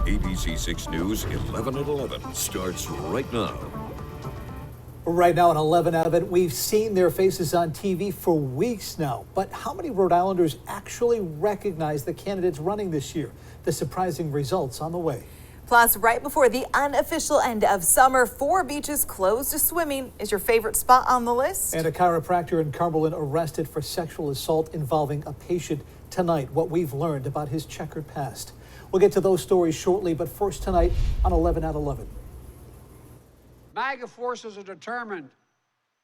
ABC6 News 11 at 11 starts right now. Right now at 11 out of it, we've seen their faces on TV for weeks now. But how many Rhode Islanders actually recognize the candidates running this year? The surprising results on the way. Plus, right before the unofficial end of summer, 4 beaches closed to swimming. Is your favorite spot on the list? And a chiropractor in Cumberland arrested for sexual assault involving a patient tonight. What we've learned about his checkered past. We'll get to those stories shortly, but first tonight on 11 at 11. MAGA forces are determined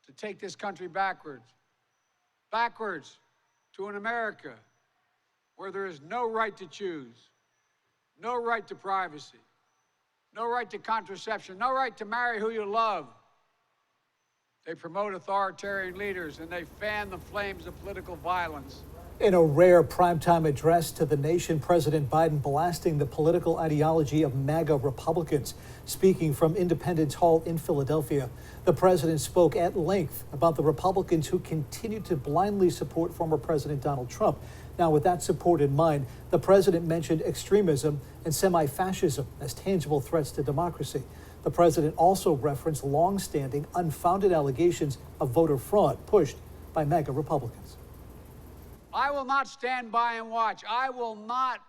to take this country backwards to an America where there is no right to choose, no right to privacy, no right to contraception, no right to marry who you love. They promote authoritarian leaders and they fan the flames of political violence. In a rare primetime address to the nation, President Biden blasting the political ideology of MAGA Republicans. Speaking from Independence Hall in Philadelphia, the president spoke at length about the Republicans who continue to blindly support former President Donald Trump. Now, with that support in mind, the president mentioned extremism and semi-fascism as tangible threats to democracy. The president also referenced long-standing, unfounded allegations of voter fraud pushed by MAGA Republicans. I will not stand by and watch. I will not,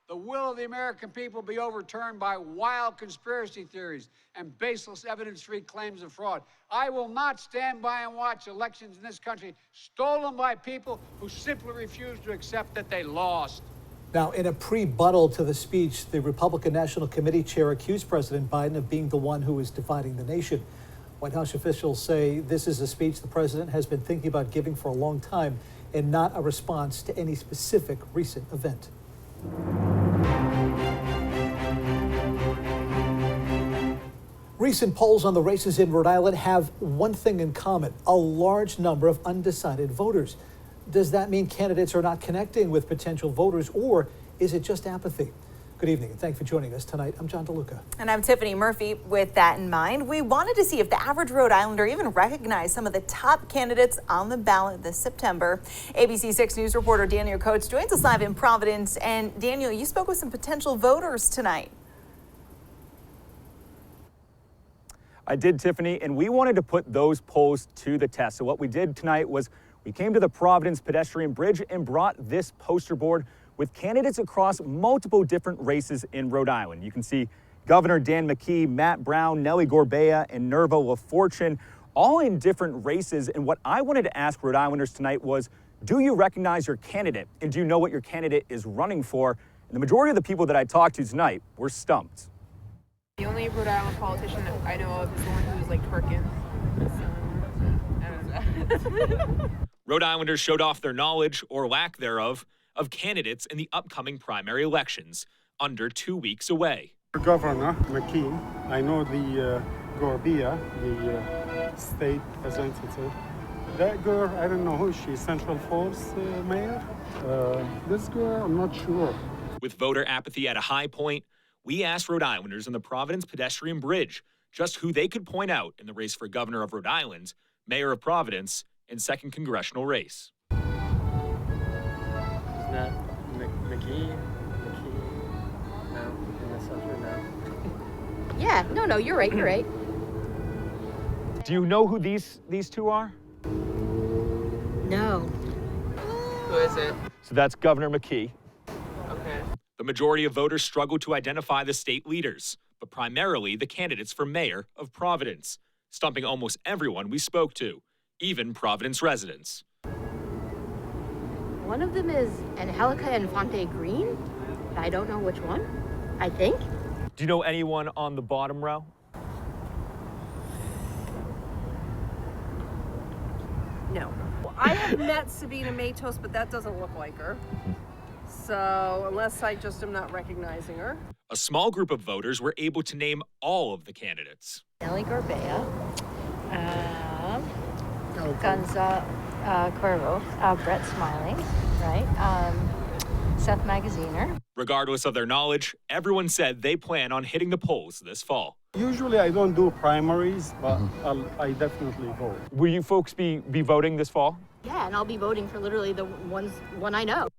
the will of the American people, be overturned by wild conspiracy theories and baseless evidence-free claims of fraud. I will not stand by and watch elections in this country stolen by people who simply refuse to accept that they lost. Now, in a pre-buttal to the speech, the Republican National Committee chair accused President Biden of being the one who is dividing the nation. White House officials say this is a speech the president has been thinking about giving for a long time and not a response to any specific recent event. Recent polls on the races in Rhode Island have one thing in common: a large number of undecided voters. Does that mean candidates are not connecting with potential voters, or is it just apathy? Good evening, and thanks for joining us tonight. I'm John DeLuca. And I'm Tiffany Murphy. With that in mind, we wanted to see if the average Rhode Islander even recognized some of the top candidates on the ballot this September. ABC6 News reporter Daniel Coates joins us live in Providence. And Daniel, you spoke with some potential voters tonight. I did, Tiffany, and we wanted to put those polls to the test. So what we did tonight was we came to the Providence pedestrian bridge and brought this poster board with candidates across multiple different races in Rhode Island. You can see Governor Dan McKee, Matt Brown, Nellie Gorbea, and Nerva LaFortune, all in different races. And what I wanted to ask Rhode Islanders tonight was, do you recognize your candidate? And do you know what your candidate is running for? And the majority of the people that I talked to tonight were stumped. The only Rhode Island politician that I know of is the one who's like twerking. Rhode Islanders showed off their knowledge, or lack thereof, of candidates in the upcoming primary elections, under 2 weeks away. Governor McKee, I know the Gorbea, the state representative. That girl, I don't know who she is, Central Falls mayor? This girl, I'm not sure. With voter apathy at a high point, we asked Rhode Islanders on the Providence pedestrian bridge just who they could point out in the race for governor of Rhode Island, mayor of Providence, and 2nd congressional race. Isn't that McKee? No, in the center, no. Yeah, no, you're right, Do you know who these two are? No. Who is it? So that's Governor McKee. Okay. The majority of voters struggled to identify the state leaders, but primarily the candidates for mayor of Providence, stumping almost everyone we spoke to, even Providence residents. One of them is Angelica Infante Green. I don't know which one, I think. Do you know anyone on the bottom row? No. Well, I have met Sabina Matos, but that doesn't look like her. So unless I just am not recognizing her. A small group of voters were able to name all of the candidates. Nellie Gorbea, Gonza Corvo, Brett Smiling, right? Seth Magaziner. Regardless of their knowledge, everyone said they plan on hitting the polls this fall. Usually I don't do primaries, but I definitely vote. Will you folks be voting this fall? Yeah, and I'll be voting for literally the one I know.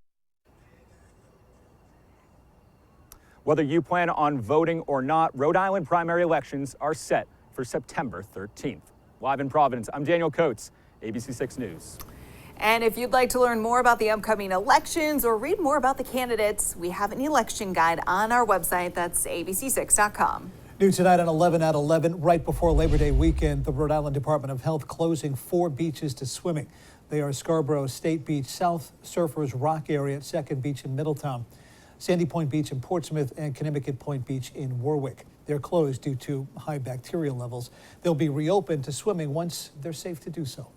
Whether you plan on voting or not, Rhode Island primary elections are set for September 13th. Live in Providence, I'm Daniel Coates, ABC6 News. And if you'd like to learn more about the upcoming elections or read more about the candidates, we have an election guide on our website. That's abc6.com. New tonight on 11 at 11, right before Labor Day weekend, the Rhode Island Department of Health closing 4 beaches to swimming. They are Scarborough State Beach, South Surfers Rock area at 2nd Beach in Middletown, Sandy Point Beach in Portsmouth, and Connecticut Point Beach in Warwick. They're closed due to high bacterial levels. They'll be reopened to swimming once they're safe to do so.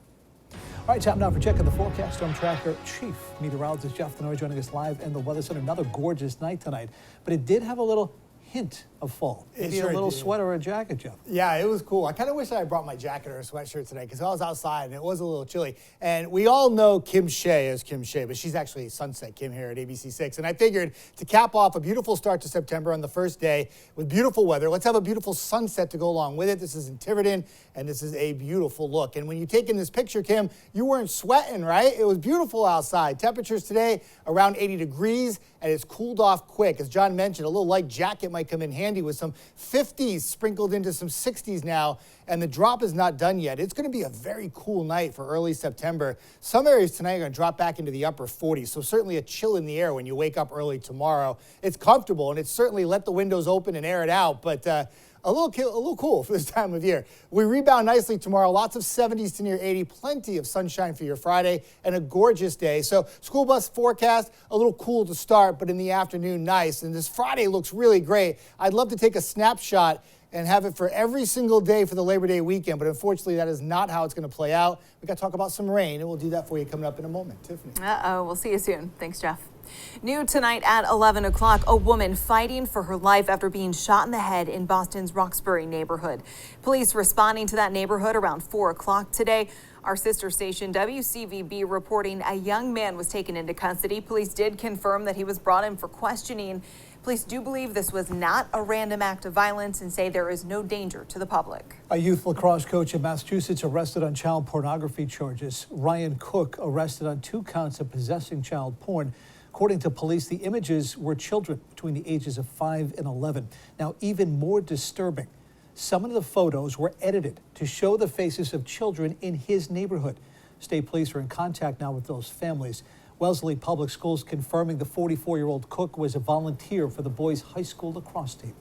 All right, time now for checking the forecast. Storm Tracker Chief Meteorologist Jeff Tenoy joining us live in the Weather Center. Another gorgeous night tonight, but it did have a little hint of fall. Maybe a little sweater or a jacket, Jeff. Yeah, it was cool. I kind of wish I brought my jacket or a sweatshirt today because I was outside and it was a little chilly. And we all know Kim Shea as Kim Shea, but she's actually Sunset Kim here at ABC6. And I figured to cap off a beautiful start to September on the first day with beautiful weather, let's have a beautiful sunset to go along with it. This is in Tiverton, and this is a beautiful look. And when you take in this picture, Kim, you weren't sweating, right? It was beautiful outside. Temperatures today around 80 degrees, and it's cooled off quick. As John mentioned, a little light jacket might come in handy with some 50s sprinkled into some 60s now, and the drop is not done yet. It's going to be a very cool night for early September. Some areas tonight are going to drop back into the upper 40s, so certainly a chill in the air when you wake up early tomorrow. It's comfortable, and it's certainly let the windows open and air it out, but a little cool for this time of year. We rebound nicely tomorrow. Lots of 70s to near 80. Plenty of sunshine for your Friday and a gorgeous day. So school bus forecast, a little cool to start, but in the afternoon, nice. And this Friday looks really great. I'd love to take a snapshot and have it for every single day for the Labor Day weekend, but unfortunately that is not how it's going to play out. We got to talk about some rain, and we'll do that for you coming up in a moment. Tiffany. We'll see you soon. Thanks, Jeff. New tonight at 11 o'clock, a woman fighting for her life after being shot in the head in Boston's Roxbury neighborhood. Police responding to that neighborhood around 4 o'clock today. Our sister station WCVB reporting a young man was taken into custody. Police did confirm that he was brought in for questioning. Police do believe this was not a random act of violence and say there is no danger to the public. A youth lacrosse coach in Massachusetts arrested on child pornography charges. Ryan Cook arrested on 2 counts of possessing child porn. According to police, the images were children between the ages of 5 and 11. Now, even more disturbing, some of the photos were edited to show the faces of children in his neighborhood. State police are in contact now with those families. Wellesley Public Schools confirming the 44-year-old Cook was a volunteer for the boys' high school lacrosse team.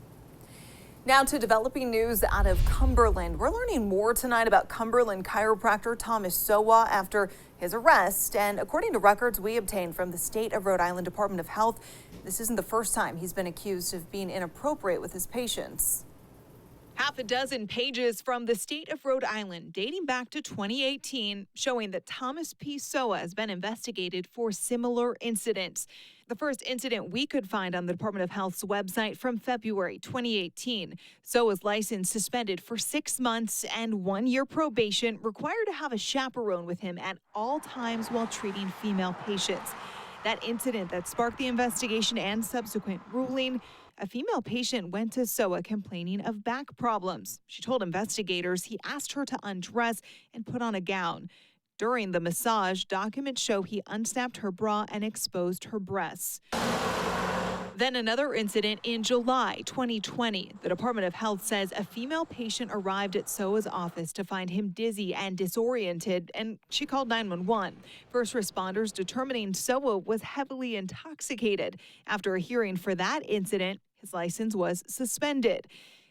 Now to developing news out of Cumberland. We're learning more tonight about Cumberland chiropractor Thomas Sowa after his arrest. And according to records we obtained from the state of Rhode Island Department of Health, this isn't the first time he's been accused of being inappropriate with his patients. Half a dozen pages from the state of Rhode Island dating back to 2018 showing that Thomas P. Sowa has been investigated for similar incidents. The first incident we could find on the Department of Health's website from February 2018. Sowa's license suspended for 6 months and 1 year probation, required to have a chaperone with him at all times while treating female patients. That incident that sparked the investigation and subsequent ruling. A female patient went to Sowa complaining of back problems. She told investigators he asked her to undress and put on a gown. During the massage, documents show he unsnapped her bra and exposed her breasts. Then another incident in July 2020. The Department of Health says a female patient arrived at Sowa's office to find him dizzy and disoriented, and she called 911. First responders determining Sowa was heavily intoxicated. After a hearing for that incident, his license was suspended.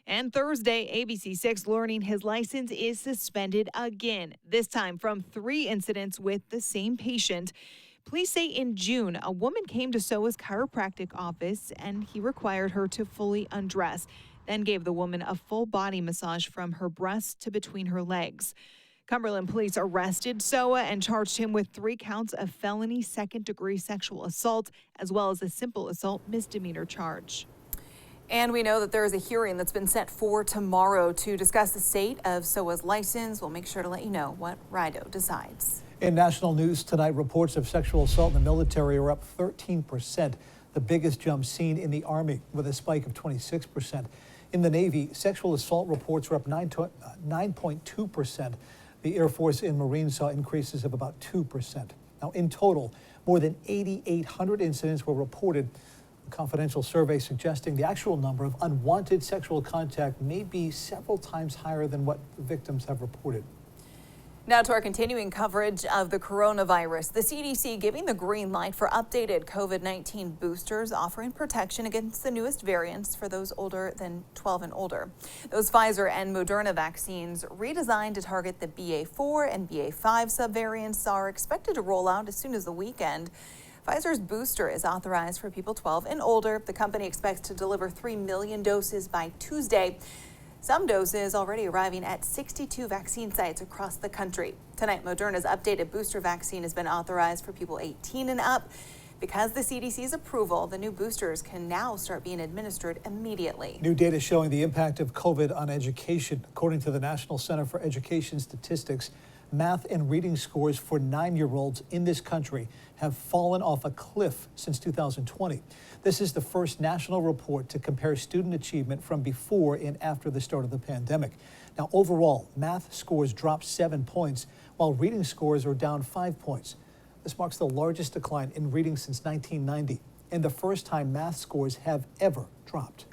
And Thursday, ABC6 learning his license is suspended again, this time from 3 incidents with the same patient. Police say in June, a woman came to Sowa's chiropractic office and he required her to fully undress, then gave the woman a full body massage from her breasts to between her legs. Cumberland police arrested Sowa and charged him with 3 counts of felony second-degree sexual assault, as well as a simple assault misdemeanor charge. And we know that there is a hearing that's been set for tomorrow to discuss the state of Sowa's license. We'll make sure to let you know what Rhode decides. In national news tonight, reports of sexual assault in the military are up 13%, the biggest jump seen in the Army, with a spike of 26%. In the Navy, sexual assault reports are up 9.2%. The Air Force and Marines saw increases of about 2%. Now, in total, more than 8,800 incidents were reported. A confidential survey suggesting the actual number of unwanted sexual contact may be several times higher than what the victims have reported. Now to our continuing coverage of the coronavirus. The CDC giving the green light for updated COVID-19 boosters, offering protection against the newest variants for those older than 12 and older. Those Pfizer and Moderna vaccines, redesigned to target the BA4 and BA5 subvariants, are expected to roll out as soon as the weekend. Pfizer's booster is authorized for people 12 and older. The company expects to deliver 3 million doses by Tuesday. Some doses already arriving at 62 vaccine sites across the country. Tonight, Moderna's updated booster vaccine has been authorized for people 18 and up. Because the CDC's approval, the new boosters can now start being administered immediately. New data showing the impact of COVID on education. According to the National Center for Education Statistics, math and reading scores for 9-year-olds in this country have fallen off a cliff since 2020. This is the first national report to compare student achievement from before and after the start of the pandemic. Now, overall, math scores dropped 7 points, while reading scores are down 5 points. This marks the largest decline in reading since 1990, and the first time math scores have ever dropped.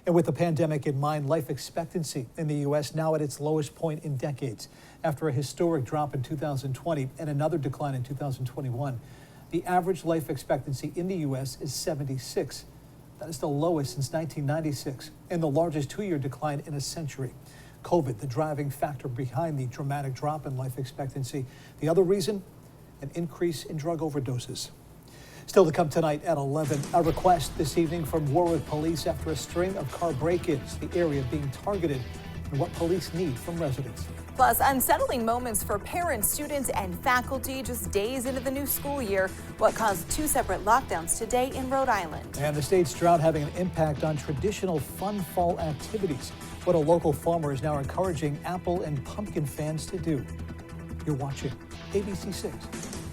And with the pandemic in mind, life expectancy in the U.S. now at its lowest point in decades. After a historic drop in 2020 and another decline in 2021, the average life expectancy in the U.S. is 76. That is the lowest since 1996 and the largest 2-year decline in a century. COVID, the driving factor behind the dramatic drop in life expectancy. The other reason, an increase in drug overdoses. Still to come tonight at 11, a request this evening from Warwick police after a string of car break-ins, the area being targeted, and what police need from residents. Plus, unsettling moments for parents, students, and faculty just days into the new school year. What caused 2 separate lockdowns today in Rhode Island. And the state's drought having an impact on traditional fun fall activities. What a local farmer is now encouraging apple and pumpkin fans to do. You're watching ABC6,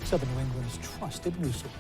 Southern New England's trusted news source.